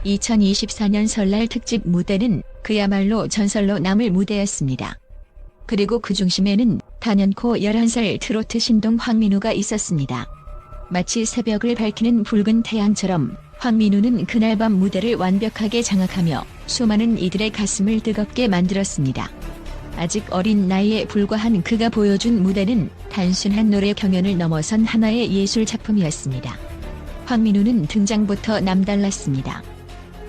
2024년 설날 특집 무대는 그야말로 전설로 남을 무대였습니다. 그리고 그 중심에는 단연코 11살 트로트 신동 황민우가 있었습니다. 마치 새벽을 밝히는 붉은 태양처럼 황민우는 그날 밤 무대를 완벽하게 장악하며 수많은 이들의 가슴을 뜨겁게 만들었습니다. 아직 어린 나이에 불과한 그가 보여준 무대는 단순한 노래 경연을 넘어선 하나의 예술 작품이었습니다. 황민우는 등장부터 남달랐습니다.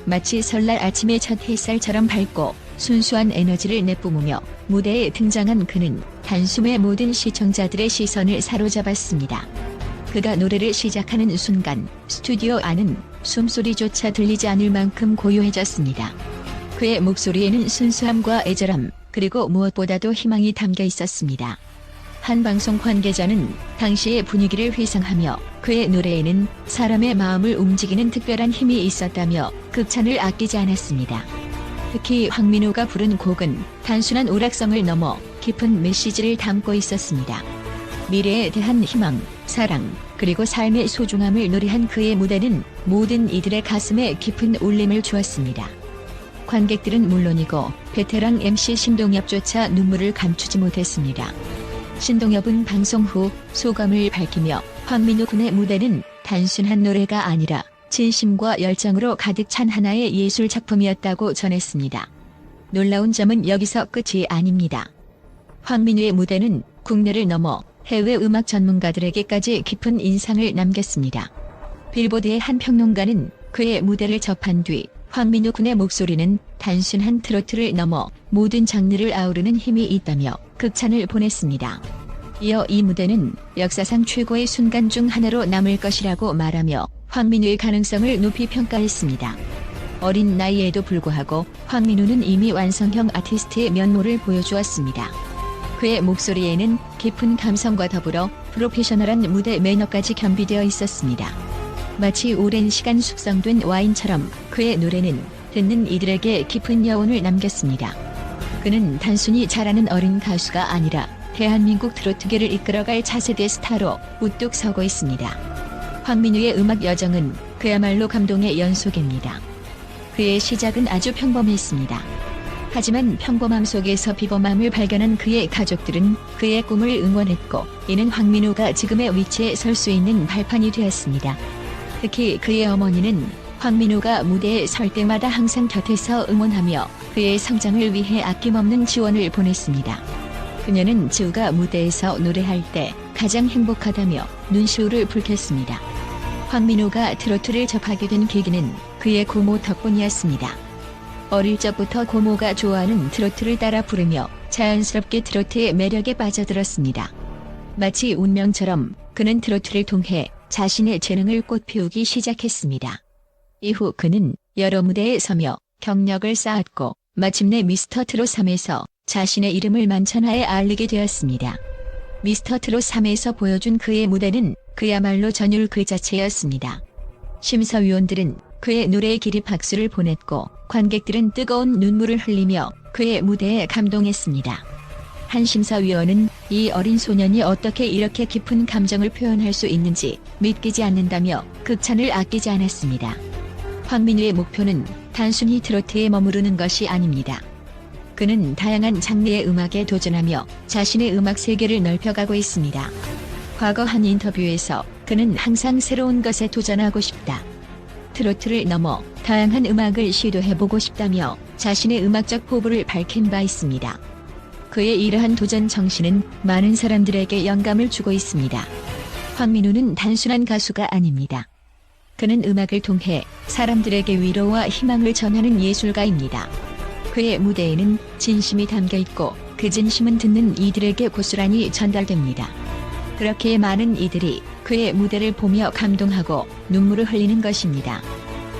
마치 설날 아침의 첫 햇살처럼 밝고 순수한 에너지를 내뿜으며 무대에 등장한 그는 단숨에 모든 시청자들의 시선을 사로잡았습니다. 그가 노래를 시작하는 순간 스튜디오 안은 숨소리조차 들리지 않을 만큼 고요해졌습니다. 그의 목소리에는 순수함과 애절함, 그리고 무엇보다도 희망이 담겨 있었습니다. 한 방송 관계자는 당시의 분위기를 회상하며 그의 노래에는 사람의 마음을 움직이는 특별한 힘이 있었다며 극찬을 아끼지 않았습니다. 특히 황민우가 부른 곡은 단순한 오락성을 넘어 깊은 메시지를 담고 있었습니다. 미래에 대한 희망, 사랑, 그리고 삶의 소중함을 노래한 그의 무대는 모든 이들의 가슴에 깊은 울림을 주었습니다. 관객들은 물론이고 베테랑 MC 신동엽조차 눈물을 감추지 못했습니다. 신동엽은 방송 후 소감을 밝히며 황민우 군의 무대는 단순한 노래가 아니라 진심과 열정으로 가득 찬 하나의 예술 작품이었다고 전했습니다. 놀라운 점은 여기서 끝이 아닙니다. 황민우의 무대는 국내를 넘어 해외 음악 전문가들에게까지 깊은 인상을 남겼습니다. 빌보드의 한 평론가는 그의 무대를 접한 뒤 황민우 군의 목소리는 단순한 트로트를 넘어 모든 장르를 아우르는 힘이 있다며 극찬을 보냈습니다. 이어 이 무대는 역사상 최고의 순간 중 하나로 남을 것이라고 말하며 황민우의 가능성을 높이 평가했습니다. 어린 나이에도 불구하고 황민우는 이미 완성형 아티스트의 면모를 보여주었습니다. 그의 목소리에는 깊은 감성과 더불어 프로페셔널한 무대 매너까지 겸비되어 있었습니다. 마치 오랜 시간 숙성된 와인처럼 그의 노래는 듣는 이들에게 깊은 여운을 남겼습니다. 그는 단순히 잘하는 어린 가수가 아니라 대한민국 트로트계를 이끌어갈 차세대 스타로 우뚝 서고 있습니다. 황민우의 음악 여정은 그야말로 감동의 연속입니다. 그의 시작은 아주 평범했습니다. 하지만 평범함 속에서 비범함을 발견한 그의 가족들은 그의 꿈을 응원했고 이는 황민우가 지금의 위치에 설 수 있는 발판이 되었습니다. 특히 그의 어머니는 황민우가 무대에 설 때마다 항상 곁에서 응원하며 그의 성장을 위해 아낌없는 지원을 보냈습니다. 그녀는 지우가 무대에서 노래할 때 가장 행복하다며 눈시울을 붉혔습니다. 황민우가 트로트를 접하게 된 계기는 그의 고모 덕분이었습니다. 어릴 적부터 고모가 좋아하는 트로트를 따라 부르며 자연스럽게 트로트의 매력에 빠져들었습니다. 마치 운명처럼 그는 트로트를 통해 자신의 재능을 꽃피우기 시작했습니다. 이후 그는 여러 무대에 서며 경력을 쌓았고 마침내 미스터 트롯 3에서 자신의 이름을 만천하에 알리게 되었습니다. 미스터 트롯 3에서 보여준 그의 무대는 그야말로 전율 그 자체였습니다. 심사위원들은 그의 노래에 기립 박수를 보냈고 관객들은 뜨거운 눈물을 흘리며 그의 무대에 감동했습니다. 한 심사위원은 이 어린 소년이 어떻게 이렇게 깊은 감정을 표현할 수 있는지 믿기지 않는다며 극찬을 아끼지 않았습니다. 황민우의 목표는 단순히 트로트에 머무르는 것이 아닙니다. 그는 다양한 장르의 음악에 도전하며 자신의 음악 세계를 넓혀가고 있습니다. 과거 한 인터뷰에서 그는 항상 새로운 것에 도전하고 싶다. 트로트를 넘어 다양한 음악을 시도해보고 싶다며 자신의 음악적 포부를 밝힌 바 있습니다. 그의 이러한 도전 정신은 많은 사람들에게 영감을 주고 있습니다. 황민우는 단순한 가수가 아닙니다. 그는 음악을 통해 사람들에게 위로와 희망을 전하는 예술가입니다. 그의 무대에는 진심이 담겨 있고 그 진심은 듣는 이들에게 고스란히 전달됩니다. 그렇게 많은 이들이 그의 무대를 보며 감동하고 눈물을 흘리는 것입니다.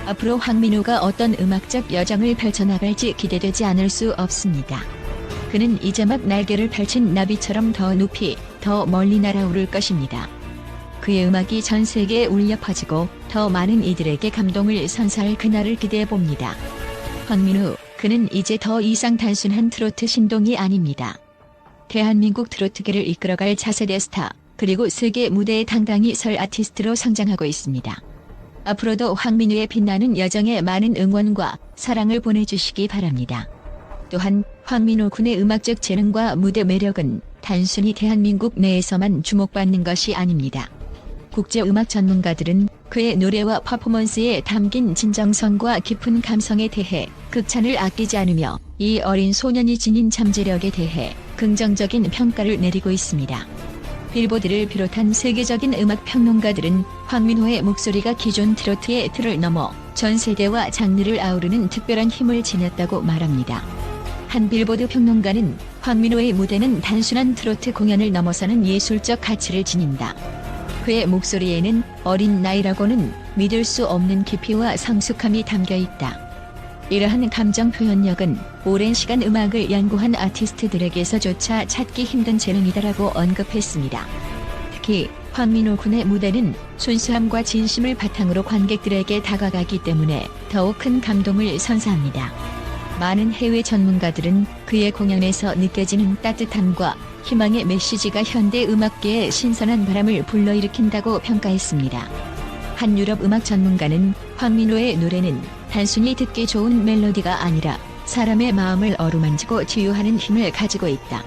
앞으로 황민우가 어떤 음악적 여정을 펼쳐나갈지 기대되지 않을 수 없습니다. 그는 이제 막 날개를 펼친 나비처럼 더 높이, 더 멀리 날아오를 것입니다. 그의 음악이 전 세계에 울려 퍼지고 더 많은 이들에게 감동을 선사할 그날을 기대해 봅니다. 황민우, 그는 이제 더 이상 단순한 트로트 신동이 아닙니다. 대한민국 트로트계를 이끌어갈 차세대 스타, 그리고 세계 무대에 당당히 설 아티스트로 성장하고 있습니다. 앞으로도 황민우의 빛나는 여정에 많은 응원과 사랑을 보내주시기 바랍니다. 또한 황민우 군의 음악적 재능과 무대 매력은 단순히 대한민국 내에서만 주목받는 것이 아닙니다. 국제음악 전문가들은 그의 노래와 퍼포먼스에 담긴 진정성과 깊은 감성에 대해 극찬을 아끼지 않으며 이 어린 소년이 지닌 잠재력에 대해 긍정적인 평가를 내리고 있습니다. 빌보드를 비롯한 세계적인 음악 평론가들은 황민호의 목소리가 기존 트로트의 틀을 넘어 전 세대와 장르를 아우르는 특별한 힘을 지녔다고 말합니다. 한 빌보드 평론가는 황민호의 무대는 단순한 트로트 공연을 넘어서는 예술적 가치를 지닌다. 그의 목소리에는 어린 나이라고는 믿을 수 없는 깊이와 성숙함이 담겨 있다. 이러한 감정 표현력은 오랜 시간 음악을 연구한 아티스트들에게서조차 찾기 힘든 재능이다라고 언급했습니다. 특히 황민호 군의 무대는 순수함과 진심을 바탕으로 관객들에게 다가가기 때문에 더욱 큰 감동을 선사합니다. 많은 해외 전문가들은 그의 공연에서 느껴지는 따뜻함과 희망의 메시지가 현대 음악계에 신선한 바람을 불러일으킨다고 평가했습니다. 한 유럽 음악 전문가는 황민호의 노래는 단순히 듣기 좋은 멜로디가 아니라 사람의 마음을 어루만지고 치유하는 힘을 가지고 있다.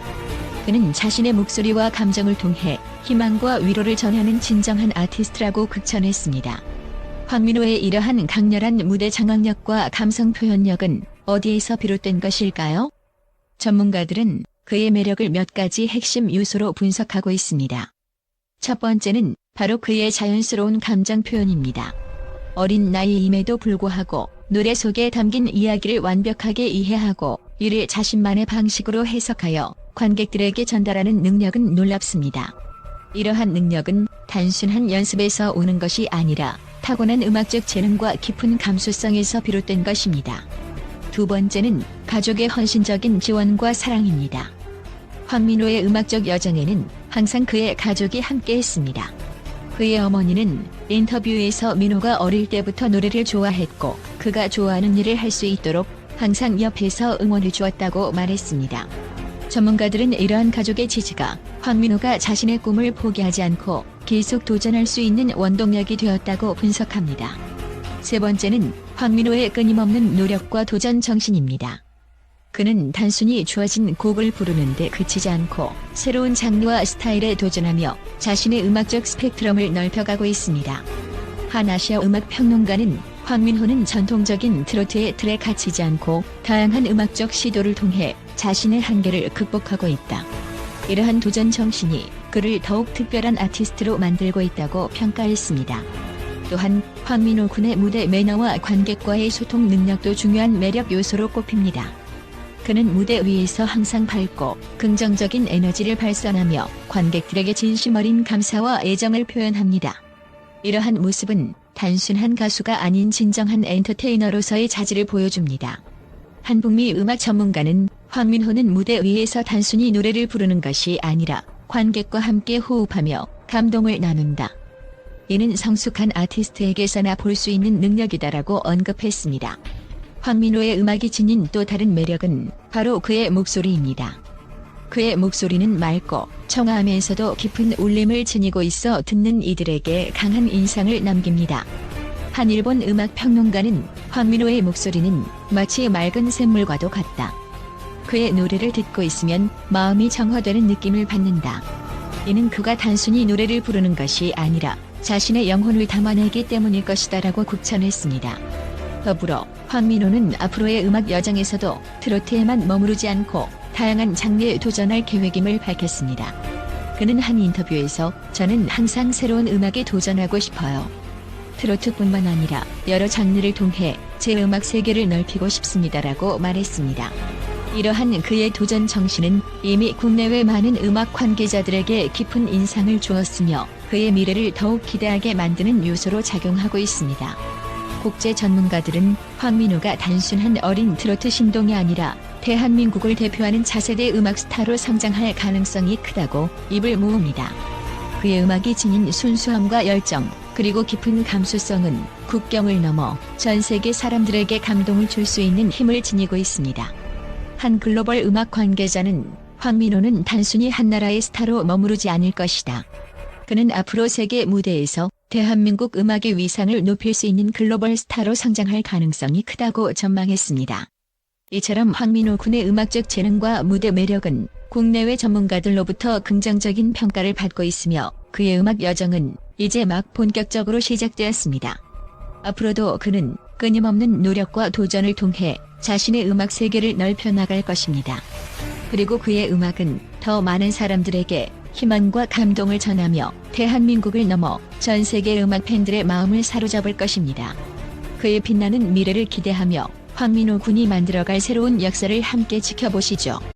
그는 자신의 목소리와 감정을 통해 희망과 위로를 전하는 진정한 아티스트라고 극찬했습니다. 황민호의 이러한 강렬한 무대 장악력과 감성 표현력은 어디에서 비롯된 것일까요? 전문가들은 그의 매력을 몇 가지 핵심 요소로 분석하고 있습니다. 첫 번째는 바로 그의 자연스러운 감정 표현입니다. 어린 나이임에도 불구하고 노래 속에 담긴 이야기를 완벽하게 이해하고 이를 자신만의 방식으로 해석하여 관객들에게 전달하는 능력은 놀랍습니다. 이러한 능력은 단순한 연습에서 오는 것이 아니라 타고난 음악적 재능과 깊은 감수성에서 비롯된 것입니다. 두 번째는 가족의 헌신적인 지원과 사랑입니다. 황민호의 음악적 여정에는 항상 그의 가족이 함께했습니다. 그의 어머니는 인터뷰에서 민호가 어릴 때부터 노래를 좋아했고 그가 좋아하는 일을 할 수 있도록 항상 옆에서 응원해 주었다고 말했습니다. 전문가들은 이러한 가족의 지지가 황민호가 자신의 꿈을 포기하지 않고 계속 도전할 수 있는 원동력이 되었다고 분석합니다. 세 번째는 황민호의 끊임없는 노력과 도전 정신입니다. 그는 단순히 주어진 곡을 부르는 데 그치지 않고 새로운 장르와 스타일에 도전하며 자신의 음악적 스펙트럼을 넓혀가고 있습니다. 한 아시아 음악 평론가는 황민호는 전통적인 트로트의 틀에 갇히지 않고 다양한 음악적 시도를 통해 자신의 한계를 극복하고 있다. 이러한 도전 정신이 그를 더욱 특별한 아티스트로 만들고 있다고 평가했습니다. 또한 황민호 군의 무대 매너와 관객과의 소통 능력도 중요한 매력 요소로 꼽힙니다. 그는 무대 위에서 항상 밝고 긍정적인 에너지를 발산하며 관객들에게 진심 어린 감사와 애정을 표현합니다. 이러한 모습은 단순한 가수가 아닌 진정한 엔터테이너로서의 자질을 보여줍니다. 한 북미 음악 전문가는 황민호는 무대 위에서 단순히 노래를 부르는 것이 아니라 관객과 함께 호흡하며 감동을 나눈다. 이는 성숙한 아티스트에게서나 볼 수 있는 능력이다라고 언급했습니다. 황민호의 음악이 지닌 또 다른 매력은 바로 그의 목소리입니다. 그의 목소리는 맑고 청아하면서도 깊은 울림을 지니고 있어 듣는 이들에게 강한 인상을 남깁니다. 한 일본 음악 평론가는 황민호의 목소리는 마치 맑은 샘물과도 같다. 그의 노래를 듣고 있으면 마음이 정화되는 느낌을 받는다. 이는 그가 단순히 노래를 부르는 것이 아니라 자신의 영혼을 담아내기 때문일 것이다라고 극찬했습니다. 더불어 황민호는 앞으로의 음악 여정에서도 트로트에만 머무르지 않고 다양한 장르에 도전할 계획임을 밝혔습니다. 그는 한 인터뷰에서 저는 항상 새로운 음악에 도전하고 싶어요. 트로트뿐만 아니라 여러 장르를 통해 제 음악 세계를 넓히고 싶습니다라고 말했습니다. 이러한 그의 도전 정신은 이미 국내외 많은 음악 관계자들에게 깊은 인상을 주었으며 그의 미래를 더욱 기대하게 만드는 요소로 작용하고 있습니다. 국제 전문가들은 황민호가 단순한 어린 트로트 신동이 아니라 대한민국을 대표하는 차세대 음악 스타로 성장할 가능성이 크다고 입을 모읍니다. 그의 음악이 지닌 순수함과 열정, 그리고 깊은 감수성은 국경을 넘어 전 세계 사람들에게 감동을 줄 수 있는 힘을 지니고 있습니다. 한 글로벌 음악 관계자는 황민호는 단순히 한 나라의 스타로 머무르지 않을 것이다. 그는 앞으로 세계 무대에서 대한민국 음악의 위상을 높일 수 있는 글로벌 스타로 성장할 가능성이 크다고 전망했습니다. 이처럼 황민호 군의 음악적 재능과 무대 매력은 국내외 전문가들로부터 긍정적인 평가를 받고 있으며 그의 음악 여정은 이제 막 본격적으로 시작되었습니다. 앞으로도 그는 끊임없는 노력과 도전을 통해 자신의 음악 세계를 넓혀 나갈 것입니다. 그리고 그의 음악은 더 많은 사람들에게 희망과 감동을 전하며 대한민국을 넘어 전 세계 음악 팬들의 마음을 사로잡을 것입니다. 그의 빛나는 미래를 기대하며 황민호 군이 만들어갈 새로운 역사를 함께 지켜보시죠.